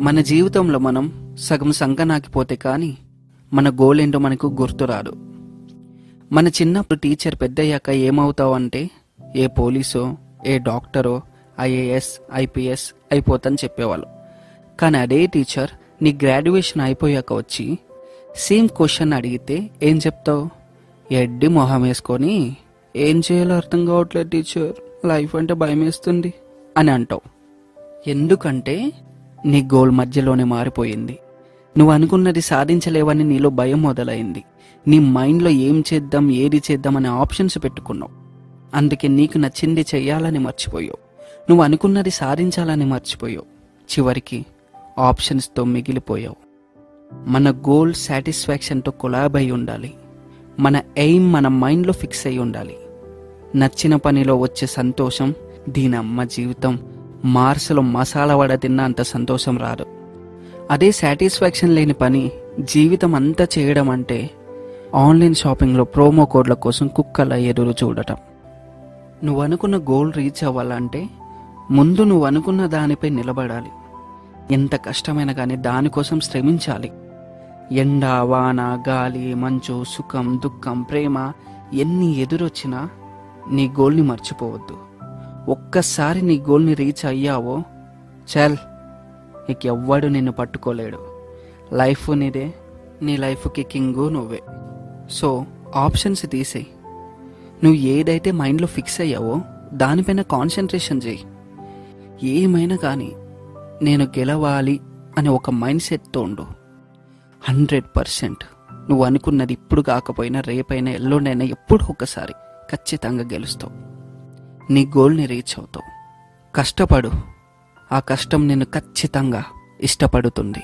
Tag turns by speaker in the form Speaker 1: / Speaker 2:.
Speaker 1: మన జీవితంలో మనం సగం సంకనాకిపోతే కానీ మన గోల్ ఏంటో మనకు గుర్తురాదు. మన చిన్నప్పుడు టీచర్ పెద్దయ్యాక ఏమవుతావు అంటే ఏ పోలీసో, ఏ డాక్టరో, ఐఏఎస్, ఐపీఎస్ అయిపోతని చెప్పేవాళ్ళు. కానీ అదే టీచర్ నీ గ్రాడ్యుయేషన్ అయిపోయాక వచ్చి సేమ్ క్వశ్చన్ అడిగితే ఏం చెప్తావు? ఎడ్డి మొహం వేసుకొని ఏం చేయాలో అర్థం కావట్లేదు టీచర్, లైఫ్ అంటే భయం వేస్తుంది అని అంటావు. ఎందుకంటే నీ గోల్ మధ్యలోనే మారిపోయింది. నువ్వు అనుకున్నది సాధించలేవని నీలో భయం మొదలైంది. నీ మైండ్లో ఏం చేద్దాం, ఏది చేద్దాం అనే ఆప్షన్స్ పెట్టుకున్నావు. అందుకే నీకు నచ్చింది చెయ్యాలని మర్చిపోయావు. నువ్వు అనుకున్నది సాధించాలని మర్చిపోయావు. చివరికి ఆప్షన్స్తో మిగిలిపోయావు. మన గోల్ సాటిస్ఫాక్షన్తో కొలాబ్ అయి ఉండాలి. మన ఎయిమ్ మన మైండ్లో ఫిక్స్ అయి ఉండాలి. నచ్చిన పనిలో వచ్చే సంతోషం దీనమ్మ జీవితం మార్సులో మసాలా వడ తిన్న అంత సంతోషం రాదు. అదే సాటిస్ఫాక్షన్ లేని పని జీవితం అంతా చేయడం అంటే ఆన్లైన్ షాపింగ్లో ప్రోమో కోడ్ల కోసం కుక్కల ఎదురు చూడటం. నువ్వు అనుకున్న గోల్ రీచ్ అవ్వాలంటే ముందు నువ్వు అనుకున్న దానిపై నిలబడాలి. ఎంత కష్టమైనా కానీ దానికోసం శ్రమించాలి. ఎండ, వాన, గాలి, మంచు, సుఖం, దుఃఖం, ప్రేమ ఎన్ని ఎదురొచ్చినా నీ గోల్ని మర్చిపోవద్దు. ఒక్కసారి నీ గోల్ని రీచ్ అయ్యావో చల్, ఇక ఎవ్వడు నిన్ను పట్టుకోలేడు. లైఫ్ నీదే, నీ లైఫ్కి కింగు నువ్వే. సో ఆప్షన్స్ తీసేయి. నువ్వు ఏదైతే మైండ్లో ఫిక్స్ అయ్యావో దానిపైన కాన్సన్ట్రేషన్ చేయి. ఏమైనా కానీ నేను గెలవాలి అనే ఒక మైండ్ సెట్తో ఉండు. 100% నువ్వు అనుకున్నది ఇప్పుడు కాకపోయినా రేపైనా ఎల్లుండైనా ఎప్పుడు ఒకసారి ఖచ్చితంగా గెలుస్తావు. నీ గోల్ని రీచ్ అవుతావు. కష్టపడు. ఆ కష్టం నిన్ను ఖచ్చితంగా ఇష్టపడుతుంది.